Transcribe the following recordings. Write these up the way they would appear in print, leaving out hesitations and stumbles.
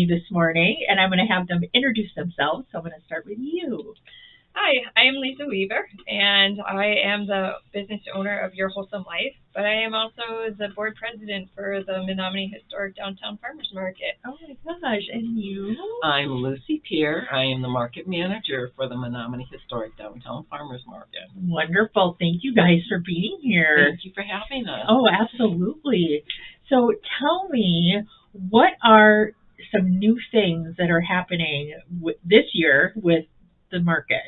me this morning, and I'm going to have them introduce themselves. So I'm going to start with you. Hi, I am Lisa Weaver, and I am the business owner of Your Wholesome Life, but I am also the board president for the Menominee Historic Downtown Farmers Market. Oh my gosh, and you? I'm Lucy Pierre. I am the market manager for the Menominee Historic Downtown Farmers Market. Wonderful. Thank you guys for being here. Thank you for having us. Oh, absolutely. So tell me, what are some new things that are happening this year with the market?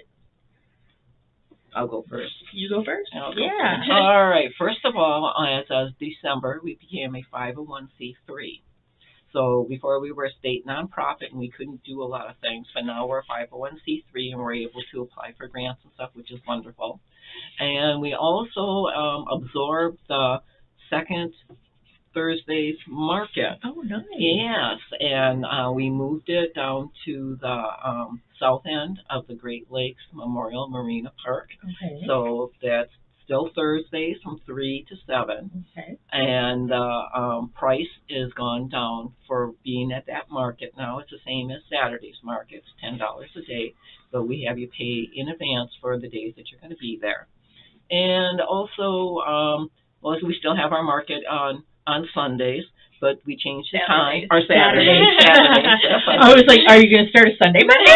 I'll go first. You go first? I'll go Yeah. first. All right. First of all, as of December, we became a 501c3. So before we were a state nonprofit and we couldn't do a lot of things, but now we're a 501c3 and we're able to apply for grants and stuff, which is wonderful. And we also absorbed the second Thursday's market. Oh, nice. Yes, and we moved it down to the south end of the Great Lakes Memorial Marina Park. Okay. So that's still Thursdays from 3 to 7. Okay. And the price is gone down for being at that market now. It's the same as Saturday's market. It's $10 a day, but we have you pay in advance for the days that you're going to be there. And also, well, we still have our market on Sundays, but we changed the time. Or Saturdays. I was like, are you going to start a Sunday market?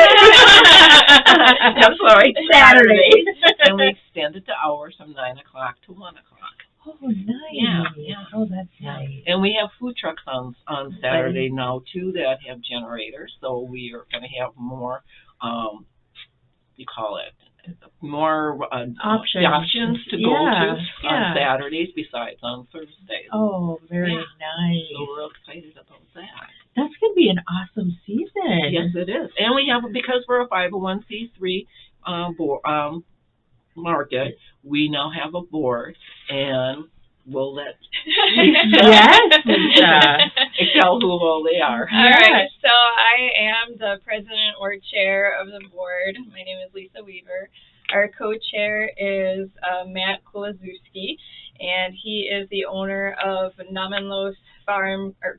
I'm sorry, Saturdays. And we extended the hours from 9 o'clock to 1 o'clock. Oh, nice. Yeah. Oh, that's nice. And we have food trucks on Saturday now, too, that have generators. So we are going to have more, more options to go to on Saturdays besides on Thursdays. Oh, very nice. So we're excited about that. That's going to be an awesome season. Yes, it is. And we have, because we're a 501c3 market, we now have a board, and we'll let Lisa tell who all they are. All right, so I am the president or chair of the board. My name is Lisa Weaver. Our co-chair is Matt Kulazewski, and he is the owner of Menominee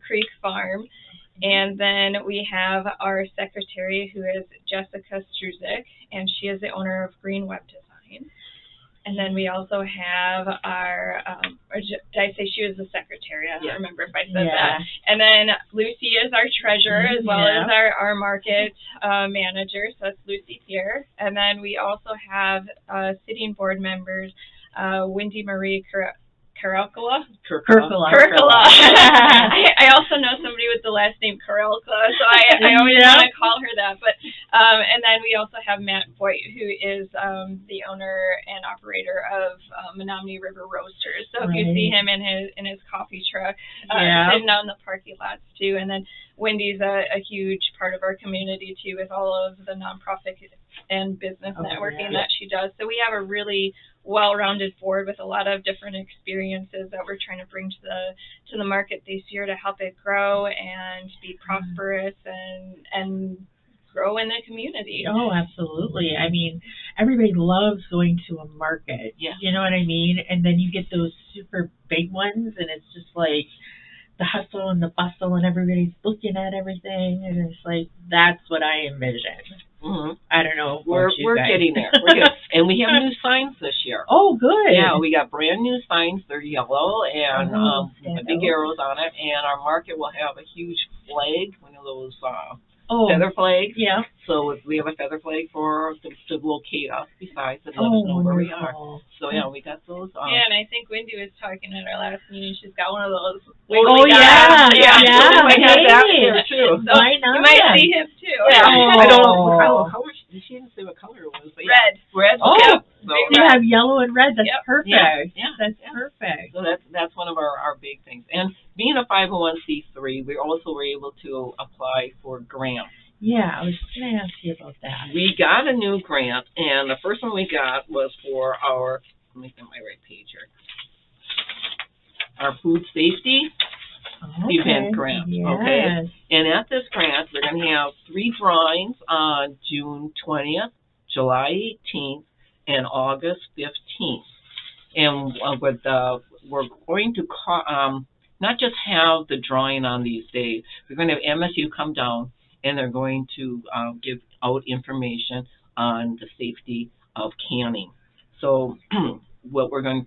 Creek Farm. And then we have our secretary, who is Jessica Struzik, and she is the owner of Green Web Design. And then we also have our, did I say she was the secretary? I don't remember if I said that. And then Lucy is our treasurer, as well as our market manager, so it's Lucy Pierre. And then we also have sitting board members, Wendy Marie Karelkala. I also know somebody with the last name Karelka, so I always want to call her that. But and then we also have Matt Voigt, who is the owner and operator of Menominee River Roasters. So if you see him in his coffee truck, sitting out in the parking lots too. And then Wendy's a huge part of our community too, with all of the nonprofit and business networking that she does. So we have a really well-rounded board with a lot of different experiences that we're trying to bring to the market this year to help it grow and be prosperous and grow in the community. Oh, absolutely. I mean, everybody loves going to a market. Yeah. You know what I mean? And then you get those super big ones, and it's just like the hustle and the bustle, and everybody's looking at everything, and it's like, that's what I envision. Mm-hmm. I don't know. We're getting there. And we have new signs this year. Oh, good. Yeah, we got brand new signs. They're yellow and big arrows on it. And our market will have a huge flag, one of those feather flags. Yeah. So we have a feather flag to locate us besides and let us know where we are. So we got those. Yeah, and I think Wendy was talking at our last meeting. She's got one of those. Oh, yeah. We got that here too. So why not? You might see him too. Yeah. I don't know how much. She didn't say what color it was. But red. Oh, yeah. So you have yellow and red. That's perfect. Yeah. That's perfect. So that's one of our big things. And being a 501c3, we also were able to apply for grants. Yeah, I was going to ask you about that. We got a new grant, and the first one we got was for our, let me get my right page here, our food safety event grant. Yes. Okay, and at this grant, they're going to have 3 drawings on June 20th, July 18th, and August 15th. And we're going to not just have the drawing on these days. We're going to have MSU come down, and they're going to give out information on the safety of canning. So what we're going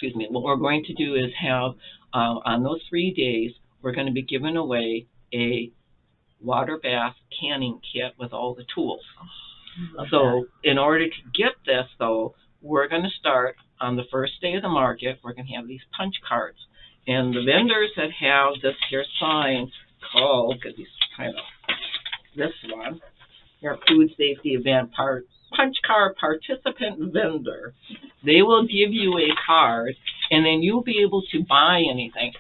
to do is have on those 3 days, we're going to be giving away a water bath canning kit with all the tools. So in order to get this, though, we're going to start on the first day of the market. We're going to have these punch cards. And the vendors that have this here sign called, because he's kind of this one, your food safety event punch card participant vendor, they will give you a card, and then you'll be able to buy anything.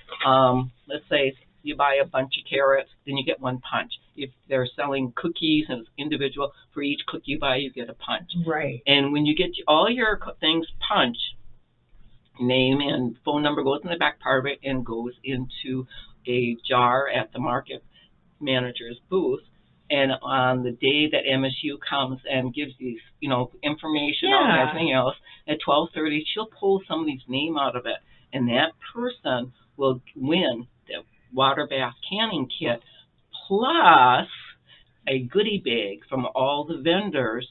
Let's say you buy a bunch of carrots, then you get 1 punch. If they're selling cookies and it's individual, for each cookie you buy, you get a punch. Right. And when you get all your things punched, name and phone number goes in the back part of it and goes into a jar at the market manager's booth. And on the day that MSU comes and gives these, information out and everything else, at 12:30, she'll pull somebody's name out of it, and that person will win the water bath canning kit plus a goodie bag from all the vendors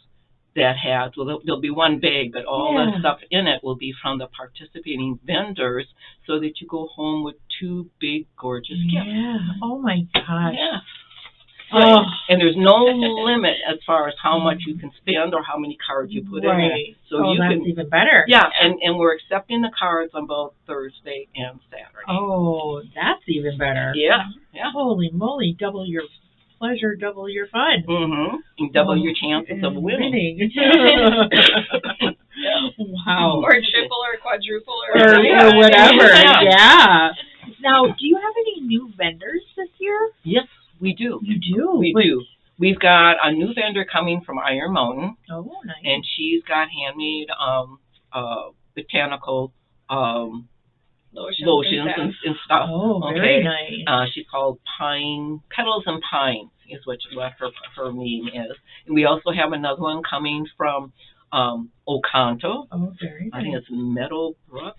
that has, well, there'll be 1 bag, but all the stuff in it will be from the participating vendors, so that you go home with 2 big, gorgeous gifts. Yeah. Oh my gosh. Yeah. Oh. And there's no limit as far as how much you can spend or how many cards you put in there. So you that's can, even better. Yeah, and we're accepting the cards on both Thursday and Saturday. Oh, that's even better. Yeah. Holy moly, double your pleasure, double your fun. And double your chances of winning. Wow. Or triple or quadruple or whatever. Yeah. Now, do you have any new vendors this year? Yes, we do. You do? We do. We've got a new vendor coming from Iron Mountain. Oh, nice. And she's got handmade botanical lotions and stuff. Oh, very nice. She's called Petals and Pines is what her name is. And we also have another one coming from Oconto. Oh, very nice. I think it's Meadowbrook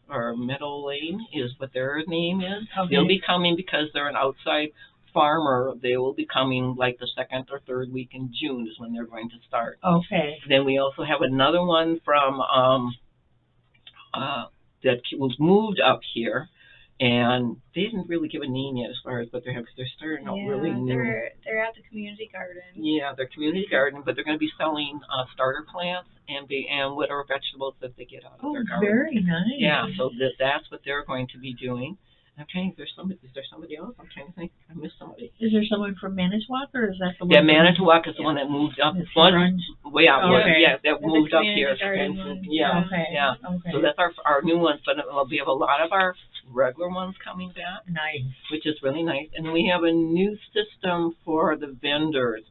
or Meadow Lane is what their name is. Okay. They'll be coming because they're an outside farmer. They will be coming like the 2nd or 3rd week in June is when they're going to start. Okay. Then we also have another one from that was moved up here, and they didn't really give a name yet as far as what they're having, because they're starting out really new. They're at the community garden. Yeah, they're community garden, but they're going to be selling starter plants and whatever vegetables that they get out of their garden. Very nice. Yeah, so that's what they're going to be doing. I'm trying to think, is there somebody else? I'm trying to think. I missed somebody. Is there someone from Manitowoc, or is that the one? Yeah, Manitowoc is the one that moved up. One way out. Okay. Yeah, that moved up here. Yeah. Okay. Yeah. Okay. So that's our new ones, but we have a lot of our regular ones coming back. Nice. Which is really nice. And we have a new system for the vendors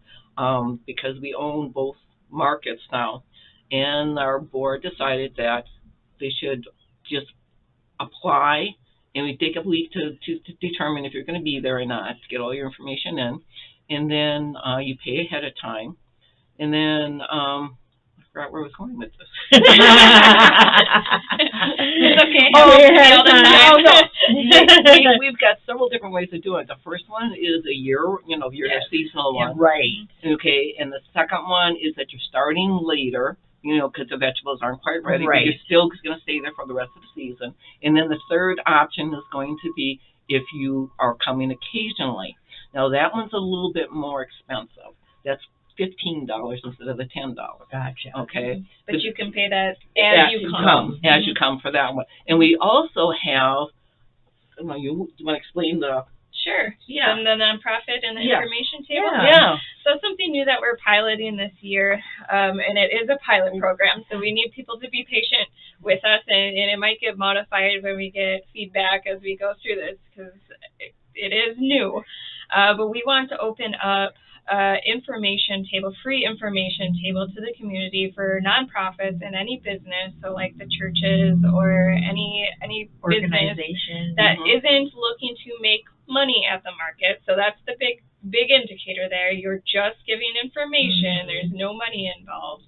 because we own both markets now. And our board decided that they should just apply. And we take a week to determine if you're going to be there or not, to get all your information in. And then you pay ahead of time. And then I forgot where I was going with this. It's okay. We've got several different ways of doing it. The first one is a year, your seasonal one. Right. Okay. And the second one is that you're starting later, because the vegetables aren't quite ready, right. But you're still going to stay there for the rest of the season. And then the third option is going to be if you are coming occasionally. Now, that one's a little bit more expensive. That's $15 instead of the $10. Gotcha. Okay. But you can pay that as you come. As you come for that one. And we also have, you want to explain the... Sure. Yeah. And the nonprofit and the information table. Yeah. So something new that we're piloting this year, and it is a pilot program, so we need people to be patient with us, and it might get modified when we get feedback as we go through this, because it is new. But we want to open up information table, free information table to the community for nonprofits and any business, so like the churches or any organization that isn't looking to make money at the market. So that's the big indicator there. You're just giving information. There's no money involved.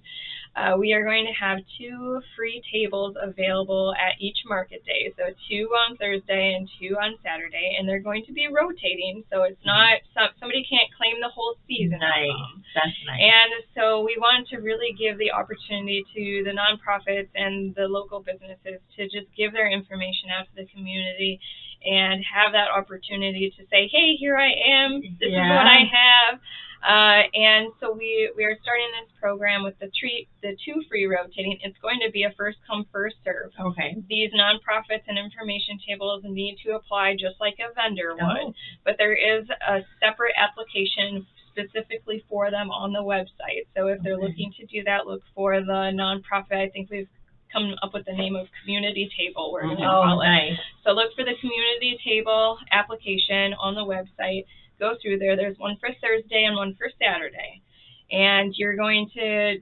we are going to have 2 free tables available at each market day. So 2 on Thursday and 2 on Saturday, and they're going to be rotating. So it's not somebody can't claim the whole season. Nice. That's nice. And so we wanted to really give the opportunity to the nonprofits and the local businesses to just give their information out to the community and have that opportunity to say, hey, here I am, this is what I have. And so we are starting this program with the 2 free rotating. It's going to be a first come, first serve. Okay. These nonprofits and information tables need to apply just like a vendor would, but there is a separate application specifically for them on the website. So if they're looking to do that, look for the nonprofit. I think we've come up with the name of community table, we're going to call it. Nice. So look for the community table application on the website. Go through there. There's one for Thursday and one for Saturday. And you're going to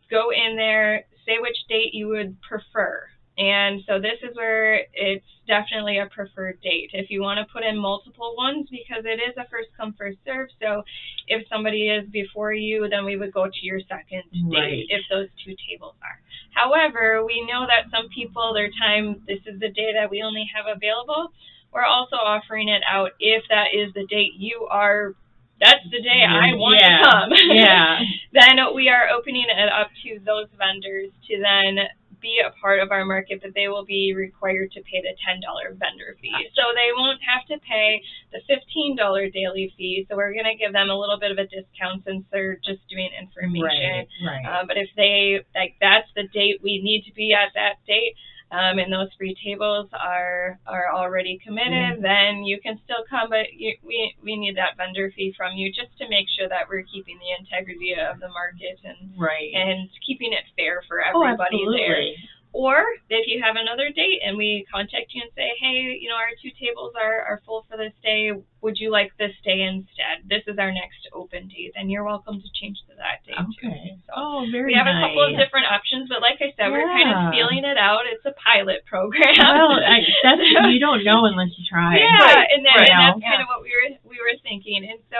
go in there, say which date you would prefer. And so this is where it's definitely a preferred date. If you want to put in multiple ones, because it is a first come, first serve. So if somebody is before you, then we would go to your second date if those 2 tables are. However, we know that some people, their time, this is the day that we only have available. We're also offering it out if that is the date you are, that's the day I want to come. Then we are opening it up to those vendors to then be a part of our market, but they will be required to pay the $10 vendor fee. So they won't have to pay the $15 daily fee. So we're going to give them a little bit of a discount since they're just doing information. But if they, like, that's the date we need to be at that date, and those free tables are already committed, then you can still come, but we need that vendor fee from you just to make sure that we're keeping the integrity of the market and keeping it fair for everybody there. Or if you have another date and we contact you and say, hey, you know, our 2 tables are full for this day, would you like this day instead? This is our next open date, and you're welcome to change to that day too. So very we have nice. A couple of different options, but like I said, we're kind of feeling it out. It's a pilot program. Well, you don't know unless you try. And that's kind of what we were thinking. And so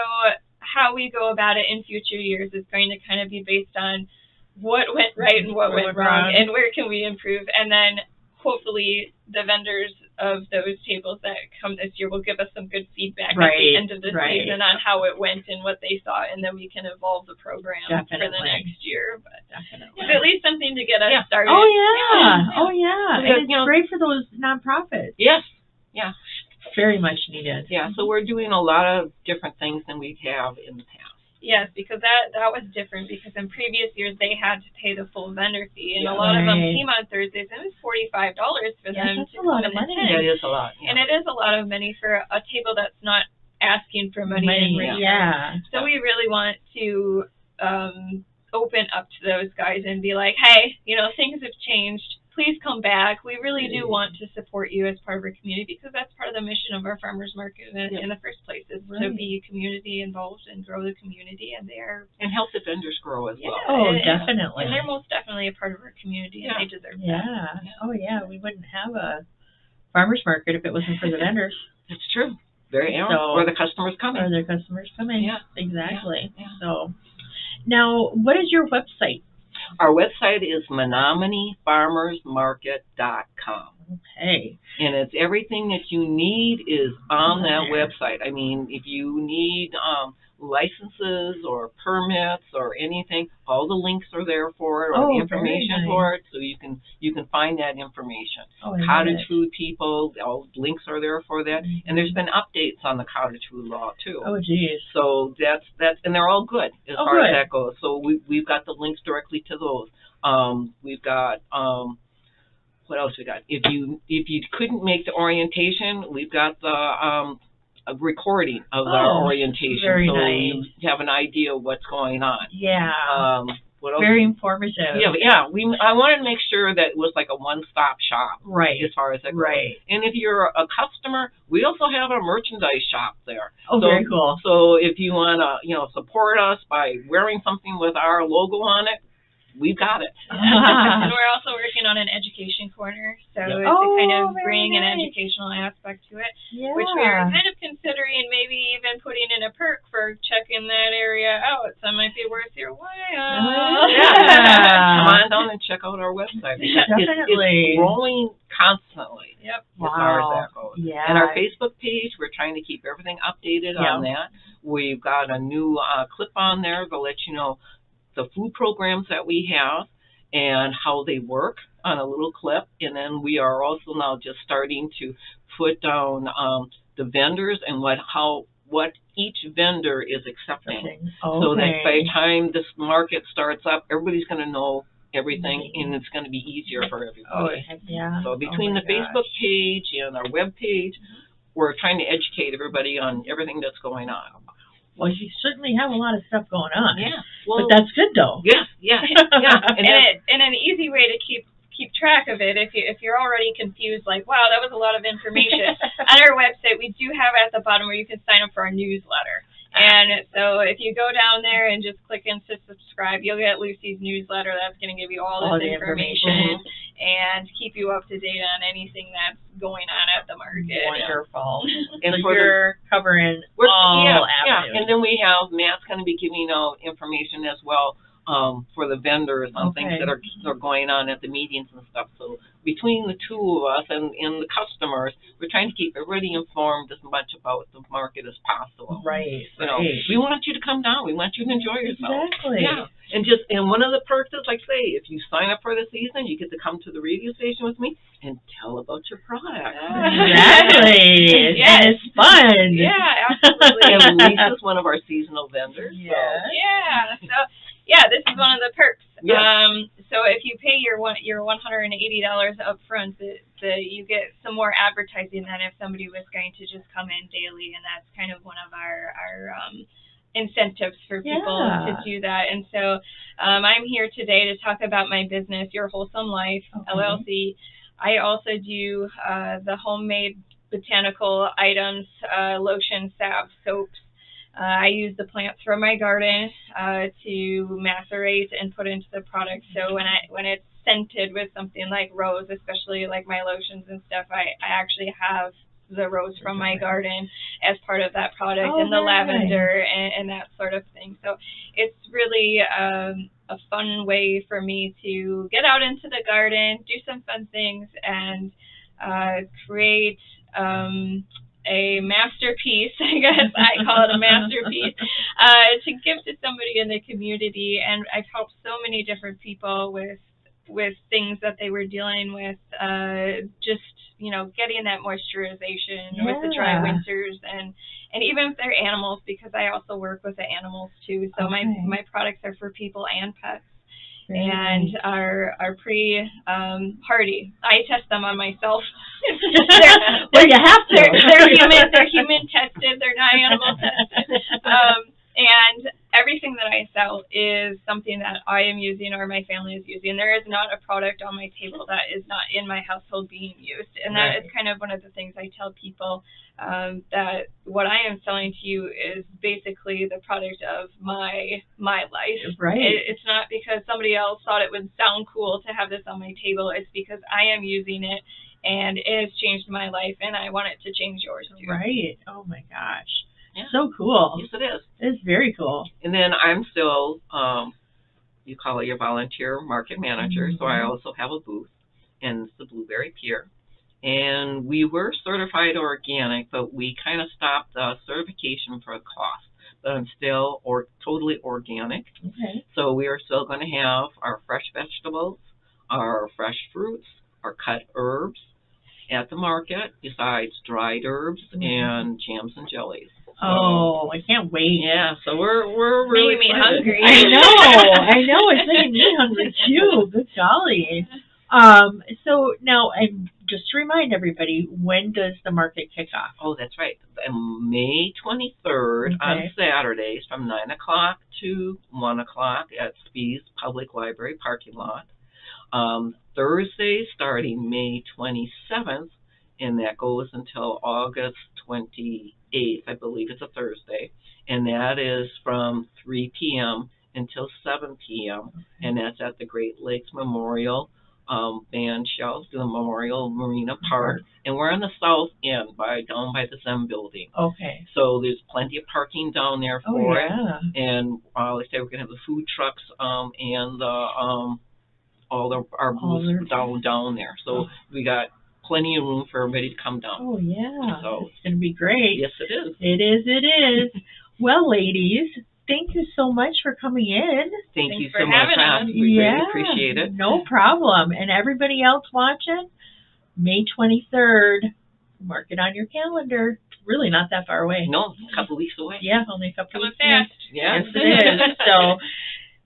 how we go about it in future years is going to kind of be based on what went right and what went wrong, and where can we improve. And then hopefully the vendors of those tables that come this year will give us some good feedback at the end of the season on how it went and what they saw, and then we can evolve the program for the next year. But it's at least something to get us started. And it's great for those nonprofits. Very much needed. So we're doing a lot of different things than we have in the past. Yes, because that was different, because in previous years they had to pay the full vendor fee, and a lot of them came on Thursdays, and it was $45 for them to come and attend. That is a lot. And it is a lot of money for a table that's not asking for money in return. So we really want to open up to those guys and be like, hey, you know, things have changed. Please come back. We really do want to support you as part of our community, because that's part of the mission of our farmers market in the first place, is to be community involved and grow the community, and and help the vendors grow as well. Definitely. And they're most definitely a part of our community, and they deserve that. We wouldn't have a farmers market if it wasn't for the vendors. That's true. Or the customers coming. Exactly. So now, what is your website? Our website is MenomineeFarmersMarket.com. Okay. And it's everything that you need is on that website. I mean, if you need licenses or permits or anything, all the links are there for it, or the information for it, so you can find that information. Cottage food people, all links are there for that. And there's been updates on the cottage food law too. So that's and they're all good as far as that goes. So we've got the links directly to those. We've got what else we got? If you couldn't make the orientation, we've got the a recording of our orientation, so you have an idea of what's going on. What else? Very informative. I wanted to make sure that it was like a one-stop shop, as far as that goes. And if you're a customer, we also have a merchandise shop there. Very cool. So if you want to, support us by wearing something with our logo on it, we've got it. And we're also working on an education corner, so Yep. to kind Oh, of very bring an nice. educational aspect to it, Yeah. which we're kind of considering maybe even putting in a perk for checking that area out. So it might be worth your while. Come on down and check out our website. Because Definitely. It's growing constantly. Yep. As far as that goes. Yeah. And our Facebook page, we're trying to keep everything updated on that. We've got a new clip on there to let you know the food programs that we have and how they work on a little clip. And then we are also now just starting to put down the vendors and what each vendor is accepting. Okay. So that by the time this market starts up, everybody's going to know everything, and it's going to be easier for everybody. Oh, heck yeah. So between the Facebook page and our web page, we're trying to educate everybody on everything that's going on. Well, you certainly have a lot of stuff going on. Yeah. Well, but that's good, though. Yes, yeah. And an easy way to keep track of it, if you're already confused, like, wow, that was a lot of information. On our website, we do have at the bottom where you can sign up for our newsletter. And so if you go down there and just click into subscribe, you'll get Lucy's newsletter. That's going to give you all this information and keep you up to date on anything that's going on at the market. Wonderful. And so you're covering all avenues. And then we have Matt's going to be giving out information as well for the vendors on things that are going on at the meetings and stuff. So between the two of us and the customers, we're trying to keep everybody informed as much about the market as possible. Right. You know, we want you to come down. We want you to enjoy yourself. Exactly. Yeah. And one of the perks is, like, say, if you sign up for the season, you get to come to the radio station with me and tell about your product. Exactly. Yes. And it's fun. Yeah, absolutely. And Lisa's one of our seasonal vendors. Yeah. So. Yeah. So yeah, this is one of the perks. Yeah. So if you pay your $180 up front, you get some more advertising than if somebody was going to just come in daily, and that's kind of one of our incentives for people to do that. And so I'm here today to talk about my business, Your Wholesome Life, LLC. I also do the homemade botanical items, lotion, salve, soaps. I use the plants from my garden to macerate and put into the product. So when it's scented with something like rose, especially like my lotions and stuff, I actually have the rose from my garden as part of that product, and the lavender and that sort of thing. So it's really a fun way for me to get out into the garden, do some fun things, and create a masterpiece, I guess I call it a masterpiece, to give to somebody in the community. And I've helped so many different people with things that they were dealing with, just, you know, getting that moisturization with the dry winters, and even with their animals, because I also work with the animals too. So my products are for people and pets. And are pretty hardy. I test them on myself. Well, you have to. They're human tested. They're not animal tested. And everything that I sell is something that I am using or my family is using. There is not a product on my table that is not in my household being used. And that is kind of one of the things I tell people, that what I am selling to you is basically the product of my life. Right. It's not because somebody else thought it would sound cool to have this on my table. It's because I am using it, and it has changed my life, and I want it to change yours too. Right. Oh my gosh. Yeah. So cool. Yes, it is. It's very cool. And then I'm still, you call it your volunteer market manager, so I also have a booth, and it's the Blueberry Pier. And we were certified organic, but we kind of stopped certification for a cost. But I'm still totally organic. Okay. So we are still going to have our fresh vegetables, our fresh fruits, our cut herbs at the market, besides dried herbs and jams and jellies. Oh, I can't wait. Yeah, so we're really making me hungry. I know. It's making me hungry too. Good golly. So now, just to remind everybody, when does the market kick off? Oh, that's right. May 23rd on Saturdays from 9 o'clock to 1 o'clock at Spee's Public Library parking lot. Thursday starting May 27th, and that goes until August 28th. I believe it's a Thursday, and that is from 3 p.m. until 7 p.m. And that's at the Great Lakes Memorial Band Shell, the Memorial Marina Park. And we're on the south end, down by the Zen building. Okay. So there's plenty of parking down there for it. And like I say, we're going to have the food trucks and our booths down there. So we got plenty of room for everybody to come down. Oh, yeah. So it's going to be great. Yes, it is. It is. Well, ladies, thank you so much for coming in. Thanks you so for much. having us. We really appreciate it. No problem. And everybody else watching, May 23rd, mark it on your calendar. Really not that far away. No, a couple weeks away. Yeah, only a couple Coming weeks fast. Yeah. Yes, it is. So,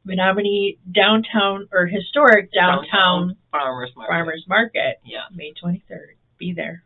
Menominee downtown, or historic downtown Farmers Market. Farmers Market, Yeah. May 23rd. Be there.